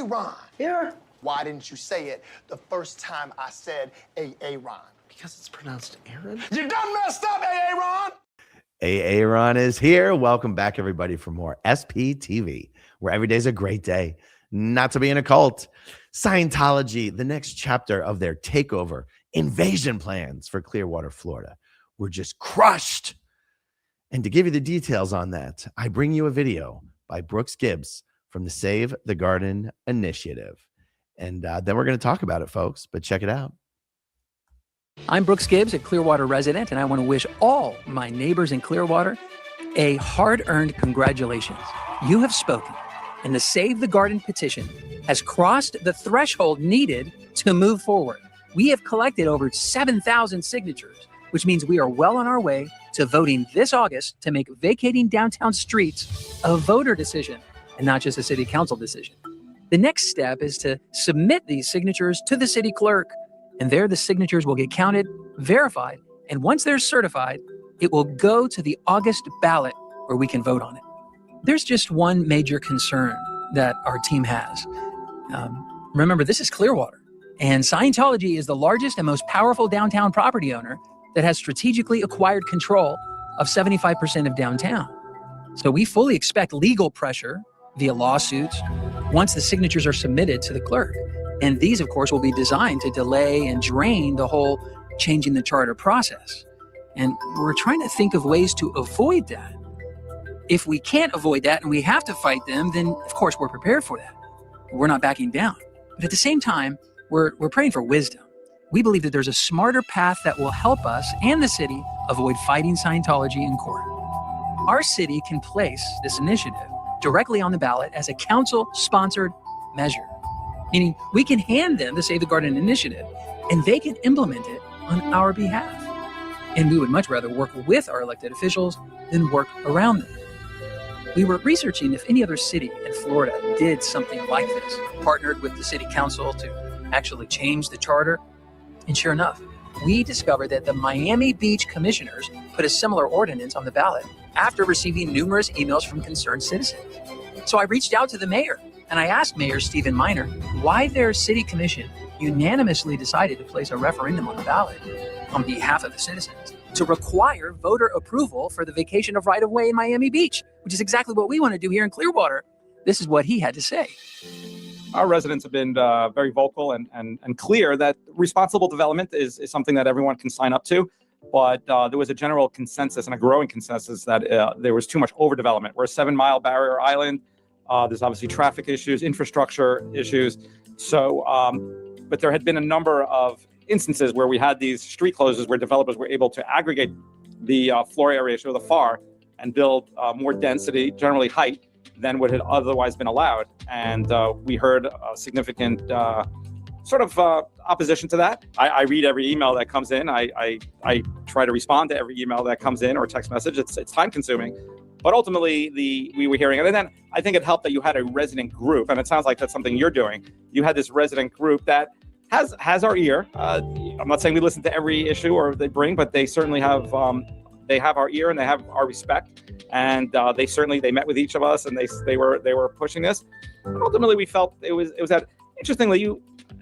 Ron. Here. Why didn't you say it the first time I said Ron? Because it's pronounced Aaron. You done messed up, Ron. Aaron is here. Welcome back, everybody, for more SPTV, where every day's a great day not to be in a cult. Scientology, the next chapter of their takeover invasion plans for Clearwater, Florida, were just crushed. And to give you the details on that, I bring you a video by Brooks Gibbs from the Save the Garden Initiative. And then we're going to talk about it, folks, but check it out. I'm Brooks Gibbs, a Clearwater resident, and I want to wish all my neighbors in Clearwater a hard-earned congratulations. You have spoken, and the Save the Garden petition has crossed the threshold needed to move forward. We have collected over 7,000 signatures, which means we are well on our way to voting this August to make vacating downtown streets a voter decision and not just a city council decision. The next step is to submit these signatures to the city clerk, and there the signatures will get counted, verified, and once they're certified, it will go to the August ballot where we can vote on it. There's just one major concern that our team has. Remember, this is Clearwater, and Scientology is the largest and most powerful downtown property owner that has strategically acquired control of 75% of downtown. So we fully expect legal pressure via lawsuits once the signatures are submitted to the clerk. And these, of course, will be designed to delay and drain the whole changing the charter process. And we're trying to think of ways to avoid that. If we can't avoid that and we have to fight them, then of course we're prepared for that. We're not backing down. But at the same time, we're praying for wisdom. We believe that there's a smarter path that will help us and the city avoid fighting Scientology in court. Our city can place this initiative directly on the ballot as a council-sponsored measure, meaning we can hand them the Save the Garden initiative and they can implement it on our behalf. And we would much rather work with our elected officials than work around them. We were researching if any other city in Florida did something like this, partnered with the city council to actually change the charter. And sure enough, we discovered that the Miami Beach commissioners put a similar ordinance on the ballot after receiving numerous emails from concerned citizens. So I reached out to the mayor and I asked Mayor Stephen Miner why their city commission unanimously decided to place a referendum on the ballot on behalf of the citizens to require voter approval for the vacation of right-of-way in Miami Beach, which is exactly what we want to do here in Clearwater. This is what he had to say. Our residents have been very vocal and clear that responsible development is something that everyone can sign up to. But there was a general consensus and a growing consensus that there was too much overdevelopment. We're a 7-mile barrier island. There's obviously traffic issues, infrastructure issues. So, but there had been a number of instances where we had these street closures where developers were able to aggregate the floor area, show the FAR, and build more density, generally height, than what had otherwise been allowed. And we heard a significant opposition to that. I read every email that comes in. I try to respond to every email that comes in or text message. It's time consuming. But ultimately, we were hearing it. And then I think it helped that you had a resident group, and it sounds like that's something you're doing. You had this resident group that has our ear. I'm not saying we listen to every issue or they bring, but they certainly have our ear and they have our respect. And they met with each of us and they were pushing this. And ultimately, we felt it was that interestingly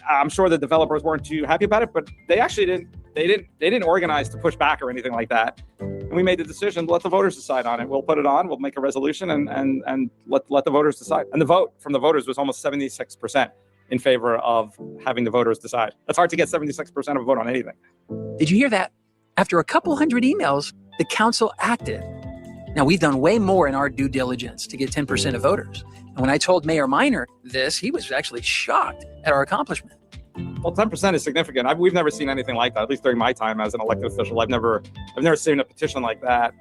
I'm sure the developers weren't too happy about it, but they actually didn't organize to push back or anything like that. And we made the decision, let the voters decide on it. We'll put it on, we'll make a resolution and let the voters decide. And the vote from the voters was almost 76% in favor of having the voters decide. It's hard to get 76% of a vote on anything. Did you hear that? After a couple hundred emails, the council acted. Now, we've done way more in our due diligence to get 10% of voters. And when I told Mayor Miner this, he was actually shocked at our accomplishment. Well, 10% is significant. We've never seen anything like that, at least during my time as an elected official. I've never seen a petition like that.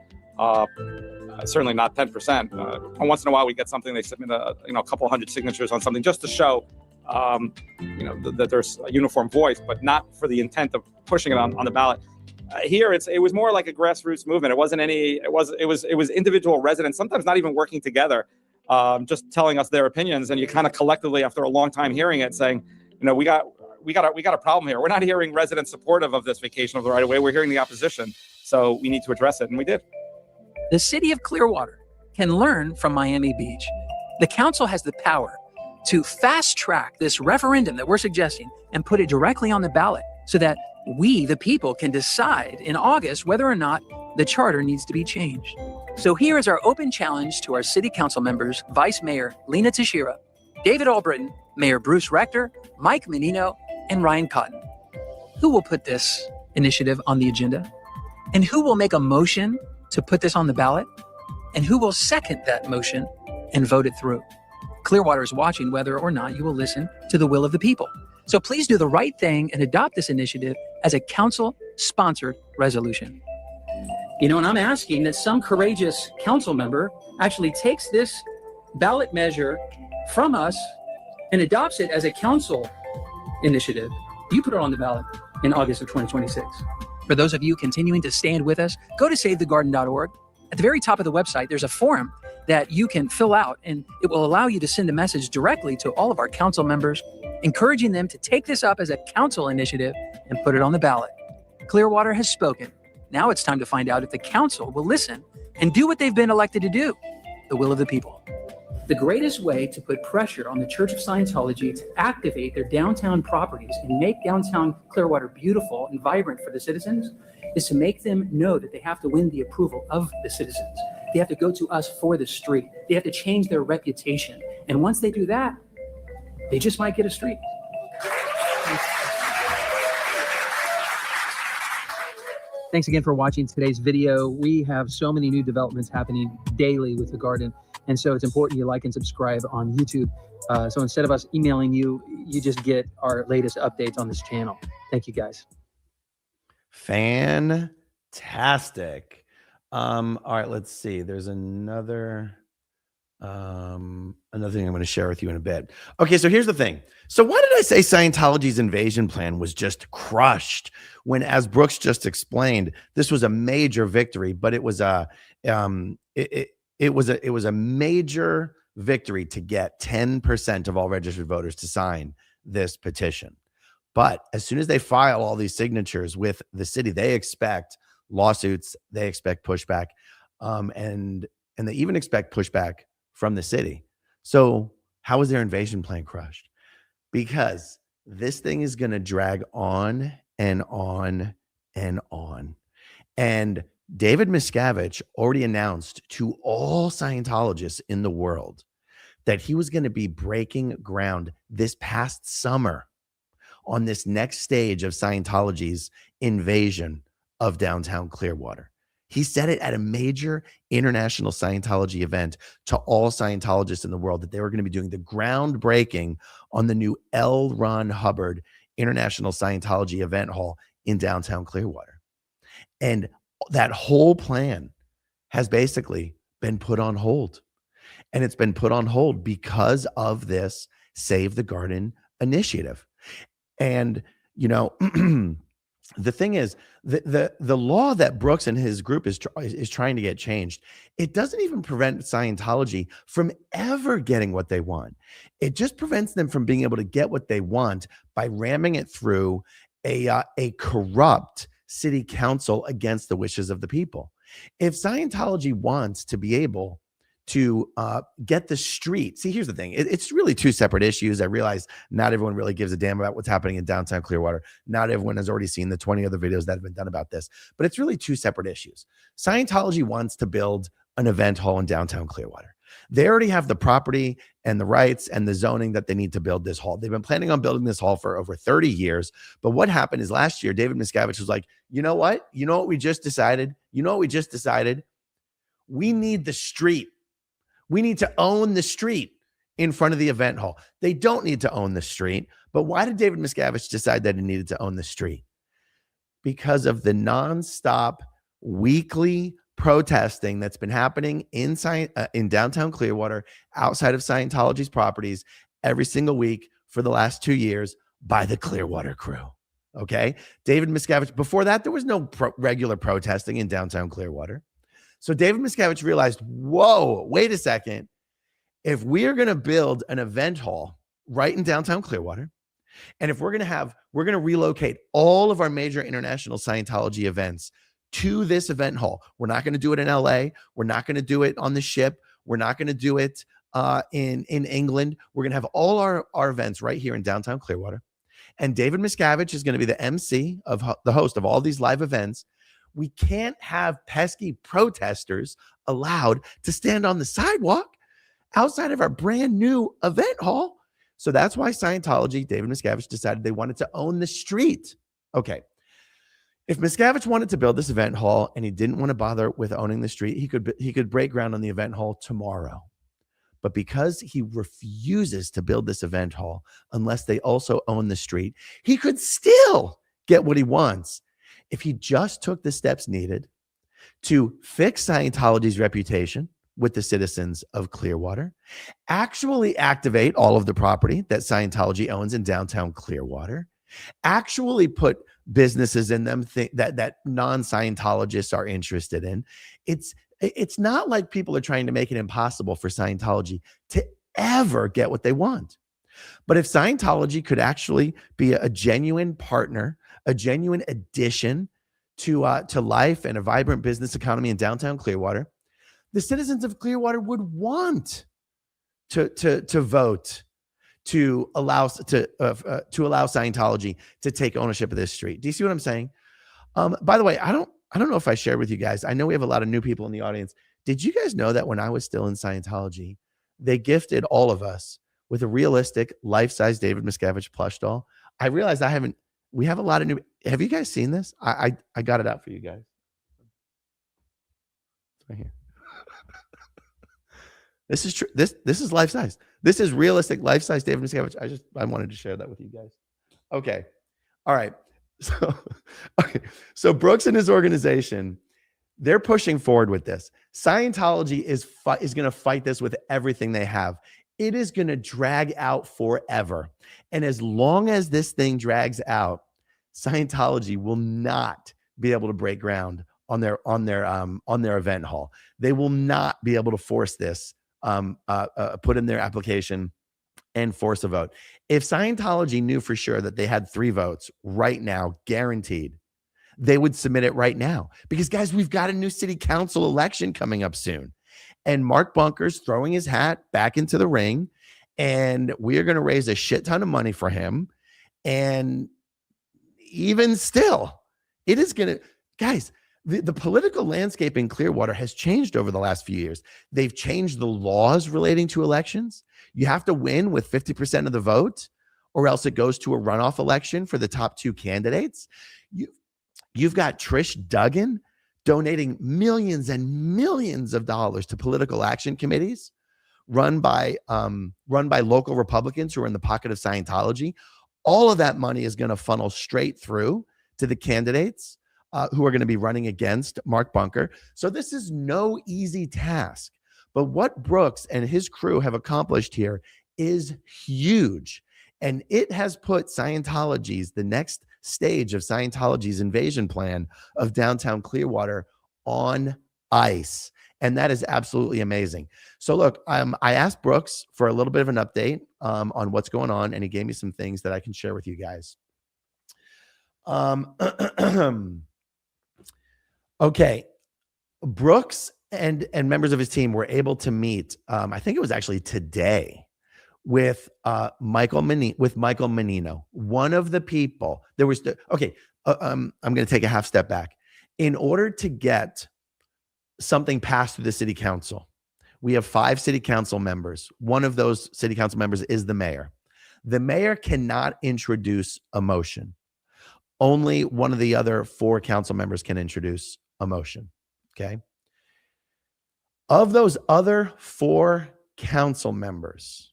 Certainly not 10%. And once in a while, we get something. They submit a couple hundred signatures on something just to show, that there's a uniform voice, but not for the intent of pushing it on the ballot. Here, it was more like a grassroots movement. It wasn't it was individual residents, sometimes not even working together, just telling us their opinions. And you kind of collectively, after a long time hearing it, saying, we got a problem here. We're not hearing residents supportive of this vacation of the right of way. We're hearing the opposition. So we need to address it. And we did. The city of Clearwater can learn from Miami Beach. The council has the power to fast track this referendum that we're suggesting and put it directly on the ballot so that we, the people, can decide in August whether or not the charter needs to be changed. So here is our open challenge to our city council members, Vice Mayor Lena Teixeira, David Albritton, Mayor Bruce Rector, Mike Menino, and Ryan Cotton. Who will put this initiative on the agenda? And who will make a motion to put this on the ballot? And who will second that motion and vote it through? Clearwater is watching whether or not you will listen to the will of the people. So please do the right thing and adopt this initiative as a council-sponsored resolution. And I'm asking that some courageous council member actually takes this ballot measure from us and adopts it as a council initiative. You put it on the ballot in August of 2026. For those of you continuing to stand with us, go to savethegarden.org. At the very top of the website, there's a form that you can fill out, and it will allow you to send a message directly to all of our council members, encouraging them to take this up as a council initiative and put it on the ballot. Clearwater has spoken. Now it's time to find out if the council will listen and do what they've been elected to do, the will of the people. The greatest way to put pressure on the Church of Scientology to activate their downtown properties and make downtown Clearwater beautiful and vibrant for the citizens is to make them know that they have to win the approval of the citizens. They have to go to us for the street. They have to change their reputation. And once they do that, they just might get a street. Thanks again for watching today's video. We have so many new developments happening daily with the garden. And so it's important you like and subscribe on YouTube. So instead of us emailing you, you just get our latest updates on this channel. Thank you, guys. Fantastic. All right, let's see. There's another thing I'm going to share with you in a bit. Okay, so here's the thing. So why did I say Scientology's invasion plan was just crushed when, as Brooks just explained, this was a major victory, but it was a it was a major victory to get 10% of all registered voters to sign this petition. But as soon as they file all these signatures with the city, they expect lawsuits, they expect pushback, and they even expect pushback from the city. So how is their invasion plan crushed? Because this thing is going to drag on and on and on. And David Miscavige already announced to all Scientologists in the world that he was going to be breaking ground this past summer on this next stage of Scientology's invasion of downtown Clearwater. He said it at a major international Scientology event to all Scientologists in the world that they were going to be doing the groundbreaking on the new L. Ron Hubbard International Scientology Event Hall in downtown Clearwater. And that whole plan has basically been put on hold. And it's been put on hold because of this Save the Garden initiative. And, the thing is, the law that Brooks and his group is trying to get changed, it doesn't even prevent Scientology from ever getting what they want. It just prevents them from being able to get what they want by ramming it through a corrupt city council against the wishes of the people. If Scientology wants to be able to get the street. See, here's the thing. It's really two separate issues. I realize not everyone really gives a damn about what's happening in downtown Clearwater. Not everyone has already seen the 20 other videos that have been done about this, but it's really two separate issues. Scientology wants to build an event hall in downtown Clearwater. They already have the property and the rights and the zoning that they need to build this hall. They've been planning on building this hall for over 30 years. But what happened is last year, David Miscavige was like, you know what? You know what we just decided? We need the street. We need to own the street in front of the event hall. They don't need to own the street. But why did David Miscavige decide that he needed to own the street? Because of the nonstop weekly protesting that's been happening in downtown Clearwater, outside of Scientology's properties, every single week for the last 2 years by the Clearwater crew. Okay? David Miscavige, before that, there was no regular protesting in downtown Clearwater. So David Miscavige realized, whoa, wait a second. If we are going to build an event hall right in downtown Clearwater, and if we're going to relocate all of our major international Scientology events to this event hall, we're not going to do it in LA. We're not going to do it on the ship. We're not going to do it in England. We're going to have all our events right here in downtown Clearwater. And David Miscavige is going to be the MC of the host of all these live events. We can't have pesky protesters allowed to stand on the sidewalk outside of our brand new event hall. So that's why Scientology, David Miscavige, decided they wanted to own the street. Okay. If Miscavige wanted to build this event hall and he didn't want to bother with owning the street, he could break ground on the event hall tomorrow. But because he refuses to build this event hall unless they also own the street, he could still get what he wants if he just took the steps needed to fix Scientology's reputation with the citizens of Clearwater, actually activate all of the property that Scientology owns in downtown Clearwater, actually put businesses in them that non-Scientologists are interested in. It's not like people are trying to make it impossible for Scientology to ever get what they want. But if Scientology could actually be a genuine partner, a genuine addition to life and a vibrant business economy in downtown Clearwater, the citizens of Clearwater would want to vote to allow Scientology to take ownership of this street. Do you see what I'm saying? By the way, I don't know if I shared with you guys. I know we have a lot of new people in the audience. Did you guys know that when I was still in Scientology, they gifted all of us with a realistic life-size David Miscavige plush doll? I realized we have a lot of new. Have you guys seen this? I got it out for you guys. It's right here. This is true. This is life-size. This is realistic life-size David Miscavige. I wanted to share that with you guys. Okay. All right. So Brooks and his organization, they're pushing forward with this. Scientology is going to fight this with everything they have. It is going to drag out forever. And as long as this thing drags out, Scientology will not be able to break ground on their event hall. They will not be able to force this, put in their application and force a vote. If Scientology knew for sure that they had 3 votes right now, guaranteed, they would submit it right now. Because, guys, we've got a new city council election coming up soon. And Mark Bunker's throwing his hat back into the ring. And we are going to raise a shit ton of money for him. And even still, it is going to, guys, the political landscape in Clearwater has changed over the last few years. They've changed the laws relating to elections. You have to win with 50% of the vote, or else it goes to a runoff election for the top 2 candidates. You've got Trish Duggan donating millions and millions of dollars to political action committees run by local Republicans who are in the pocket of Scientology. All of that money is going to funnel straight through to the candidates who are going to be running against Mark Bunker. So this is no easy task. But what Brooks and his crew have accomplished here is huge. And it has put the next stage of Scientology's invasion plan of downtown Clearwater on ice. And that is absolutely amazing. So look, I asked Brooks for a little bit of an update on what's going on, and he gave me some things that I can share with you guys. Okay. Brooks and members of his team were able to meet, I think it was actually today, with Michael Menino, one of the people. There was I'm going to take a half step back. In order to get something passed through the city council, we have 5 city council members. One of those city council members is the mayor. The mayor cannot introduce a motion. Only one of the other 4 council members can introduce a motion. Okay. Of those other 4 council members,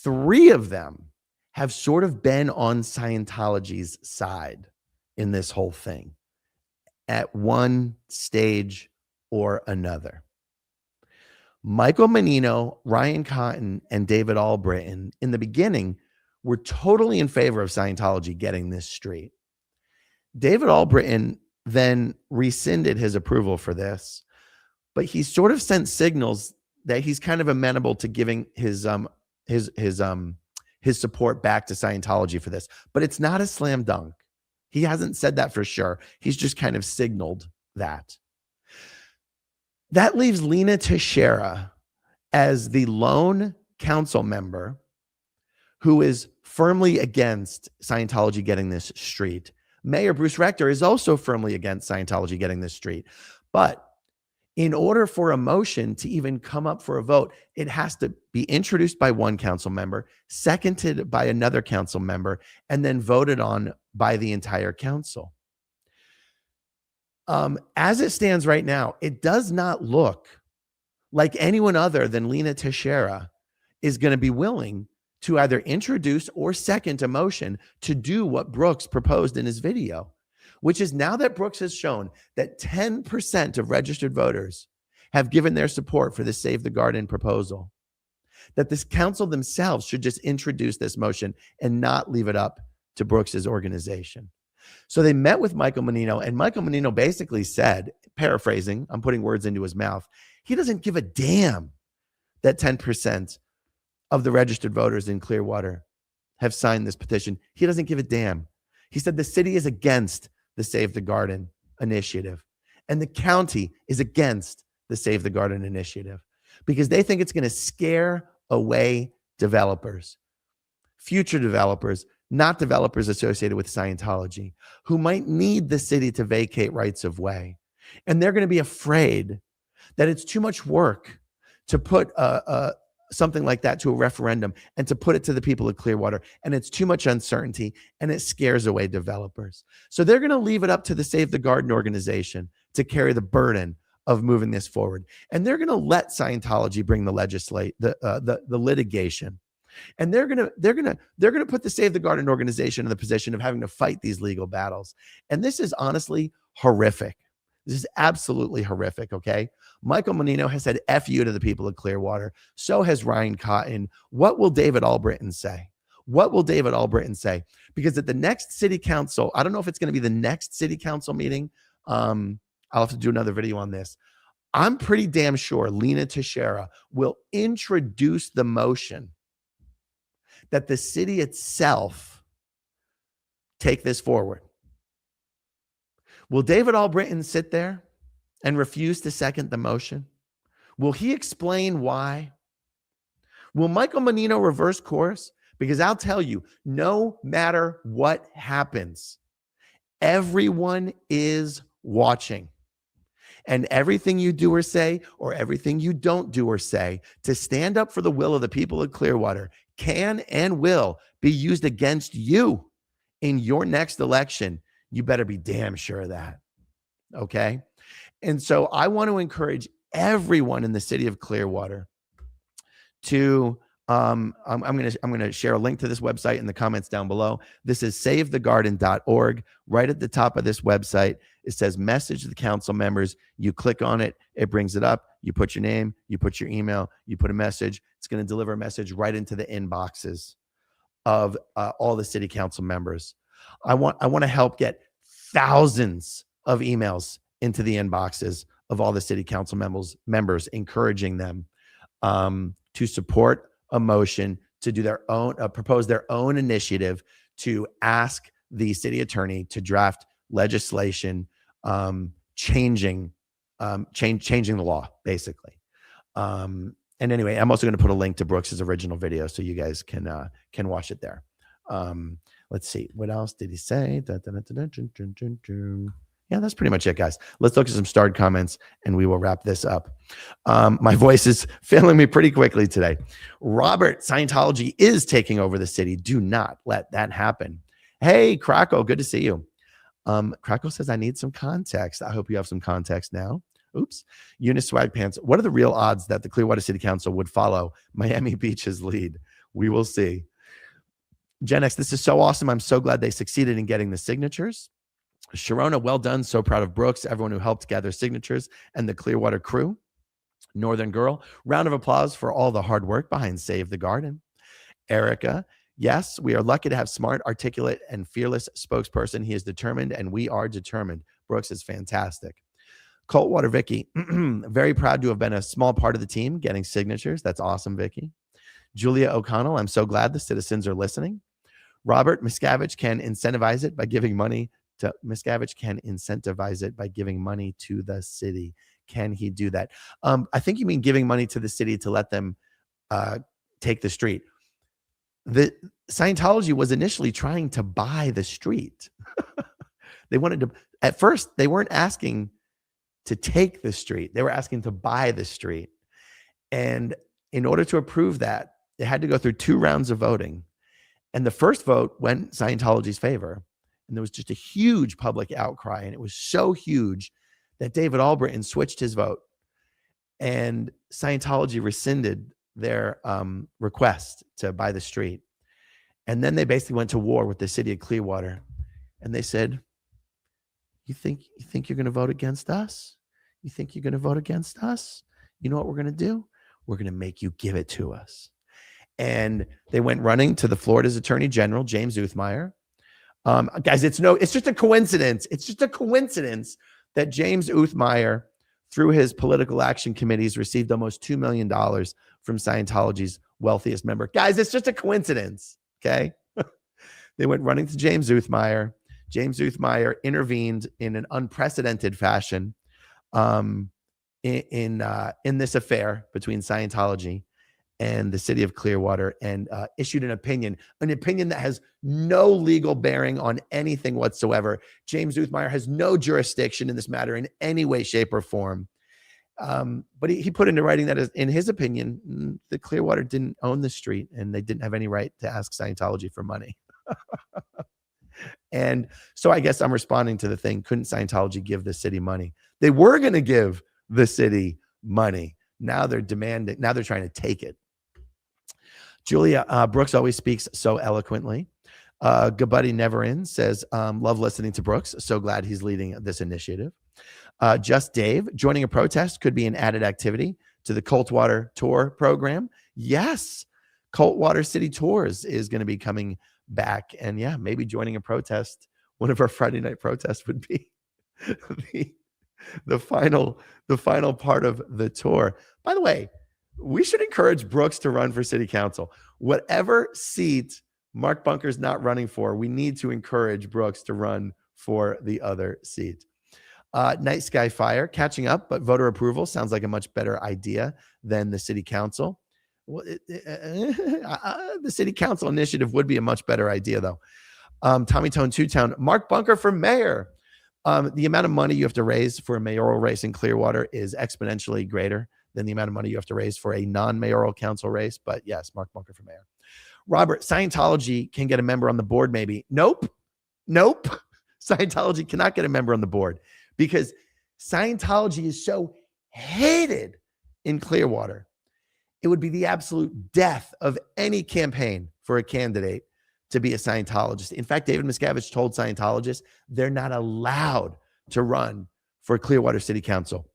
3 of them have sort of been on Scientology's side in this whole thing at one stage or another. Michael Menino, Ryan Cotton, and David Albritton in the beginning were totally in favor of Scientology getting this street. David Albritton then rescinded his approval for this, but he sort of sent signals that he's kind of amenable to giving his support back to Scientology for this. But it's not a slam dunk. He hasn't said that for sure. He's just kind of signaled that. That leaves Lena Teixeira as the lone council member who is firmly against Scientology getting this street. Mayor Bruce Rector is also firmly against Scientology getting this street. But in order for a motion to even come up for a vote, it has to be introduced by one council member, seconded by another council member, and then voted on by the entire council. As it stands right now, it does not look like anyone other than Lena Teixeira is going to be willing to either introduce or second a motion to do what Brooks proposed in his video, which is now that Brooks has shown that 10% of registered voters have given their support for the Save the Garden proposal, that this council themselves should just introduce this motion and not leave it up to Brooks's organization. So they met with Michael Menino, and Michael Menino basically said, paraphrasing, I'm putting words into his mouth, he doesn't give a damn that 10% of the registered voters in Clearwater have signed this petition. He doesn't give a damn. He said the city is against the Save the Garden initiative, and the county is against the Save the Garden initiative because they think it's going to scare away developers, future developers, not developers associated with Scientology, who might need the city to vacate rights of way. And they're going to be afraid that it's too much work to put something like that to a referendum and to put it to the people of Clearwater. And it's too much uncertainty and it scares away developers. So they're going to leave it up to the Save the Garden organization to carry the burden of moving this forward. And they're going to let Scientology bring the litigation. And they're going to put the Save the Garden organization in the position of having to fight these legal battles. And this is honestly horrific. This is absolutely horrific, okay? Michael Menino has said F you to the people of Clearwater. So has Ryan Cotton. What will David Albritton say? What will David Albritton say? Because at the next city council, I don't know if it's going to be the next city council meeting. I'll have to do another video on this. I'm pretty damn sure Lena Teixeira will introduce the motion that the city itself take this forward. Will David Albritton sit there and refuse to second the motion? Will he explain why? Will Michael Menino reverse course? Because I'll tell you, no matter what happens, everyone is watching. And everything you do or say, or everything you don't do or say, to stand up for the will of the people of Clearwater can and will be used against you in your next election. You better be damn sure of that. Okay? And so I want to encourage everyone in the city of Clearwater to I'm going to share a link to this website in the comments down below. This is savethegarden.org. Right at the top of this website, it says message to the council members. You click on it, it brings it up. You put your name, you put your email, you put a message. It's going to deliver a message right into the inboxes of all the city council members. I want to help get thousands of emails into the inboxes of all the city council members, encouraging them to support a motion to do their own, propose their own initiative to ask the city attorney to draft legislation changing the law, basically. And anyway, I'm also going to put a link to Brooks's original video so you guys can watch it there. Let's see, what else did he say? Yeah, that's pretty much it, guys. Let's look at some starred comments and we will wrap this up. My voice is failing me pretty quickly today. Robert, Scientology is taking over the city. Do not let that happen. Hey, Krakow, good to see you. Krakow says, I need some context. I hope you have some context now. Oops. Eunice Swag Pants, what are the real odds that the Clearwater City Council would follow Miami Beach's lead? We will see. Gen X, this is so awesome. I'm so glad they succeeded in getting the signatures. Sharona, well done. So proud of Brooks, everyone who helped gather signatures, and the Clearwater crew. Northern Girl, round of applause for all the hard work behind Save the Garden. Erica, yes, we are lucky to have smart, articulate, and fearless spokesperson. He is determined, and we are determined. Brooks is fantastic. Coltwater Vicky, very proud to have been a small part of the team getting signatures. That's awesome, Vicky. Julia O'Connell, I'm so glad the citizens are listening. Robert, Miscavige can incentivize it by giving money to the city. can he do that? I think you mean giving money to the city to let them take the street. The Scientology was initially trying to buy the street. They wanted to, at first, they weren't asking to take the street. They were asking to buy the street. And in order to approve that, they had to go through 2 rounds of voting. And the first vote went Scientology's favor. And there was just a huge public outcry. And it was so huge that David Albritton switched his vote. And Scientology rescinded their request to buy the street. And then they basically went to war with the city of Clearwater. And they said, you think you're going to vote against us? You think you're going to vote against us? You know what we're going to do? We're going to make you give it to us. And they went running to the Florida's Attorney General, James Uthmeyer. Guys, it's just a coincidence. It's just a coincidence that James Uthmeyer, through his political action committees, received almost $2 million from Scientology's wealthiest member. Guys, it's just a coincidence, okay? They went running to James Uthmeyer. James Uthmeyer intervened in an unprecedented fashion in this affair between Scientology and the city of Clearwater, and issued an opinion that has no legal bearing on anything whatsoever. James Uthmeyer has no jurisdiction in this matter in any way, shape, or form. But he put into writing that, in his opinion, the Clearwater didn't own the street and they didn't have any right to ask Scientology for money. And so I guess I'm responding to the thing, couldn't Scientology give the city money? They were going to give the city money. Now they're demanding, now they're trying to take it. Julia Brooks always speaks so eloquently. Good Buddy Never In says, love listening to Brooks. So glad he's leading this initiative. Just Dave, joining a protest could be an added activity to the Coldwater Tour program. Yes, Coldwater City Tours is going to be coming back. And yeah, maybe joining a protest, one of our Friday night protests would be the final part of the tour. By the way, we should encourage Brooks to run for city council. Whatever seat Mark Bunker's not running for, we need to encourage Brooks to run for the other seat. Night Sky Fire, catching up, but voter approval sounds like a much better idea than the city council. Well, the city council initiative would be a much better idea, though. Tommy Tone Two Town, Mark Bunker for mayor. The amount of money you have to raise for a mayoral race in Clearwater is exponentially greater than the amount of money you have to raise for a non-mayoral council race. But yes, Mark Bunker for mayor. Robert, Scientology can get a member on the board, maybe. Nope. Scientology cannot get a member on the board because Scientology is so hated in Clearwater. It would be the absolute death of any campaign for a candidate to be a Scientologist. In fact, David Miscavige told Scientologists they're not allowed to run for Clearwater City Council.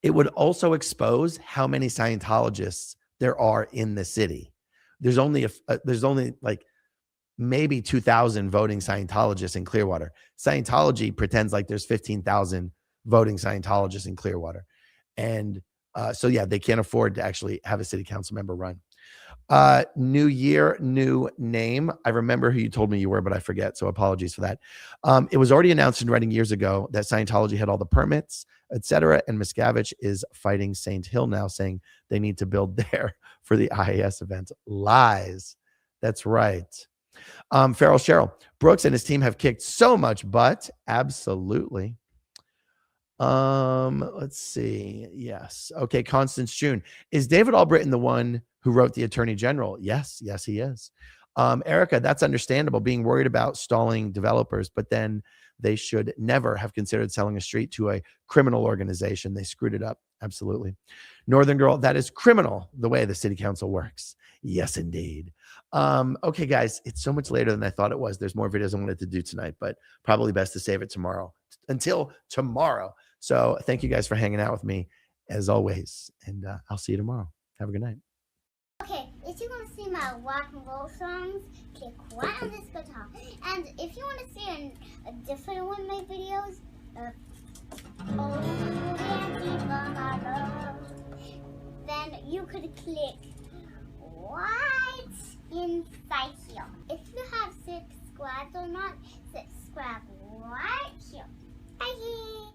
It would also expose how many Scientologists there are in the city. There's only like maybe 2,000 voting Scientologists in Clearwater. Scientology pretends like there's 15,000 voting Scientologists in Clearwater. And so yeah, they can't afford to actually have a city council member run. New year, new name. I remember who you told me you were, but I forget. So apologies for that. It was already announced in writing years ago that Scientology had all the permits, etc. And Miscavige is fighting Saint Hill now, saying they need to build there for the IAS event. Lies. That's right. Farrell Sherrill, Brooks and his team have kicked so much butt. Absolutely. Let's see. Yes. Okay. Constance June. Is David Albritton the one who wrote the Attorney General? Yes, he is. Erica, that's understandable, being worried about stalling developers, but then they should never have considered selling a street to a criminal organization. They screwed it up. Absolutely. Northern Girl, that is criminal the way the city council works. Yes, indeed. Okay, guys, it's so much later than I thought it was. There's more videos I wanted to do tonight, but probably best to save it tomorrow. Until tomorrow. So thank you guys for hanging out with me as always. And I'll see you tomorrow. Have a good night. Okay, if you want to see my rock and roll songs, click right on this guitar. And if you want to see a different one of my videos, then you could click right inside here. If you have subscribed or not, subscribe right here. Bye.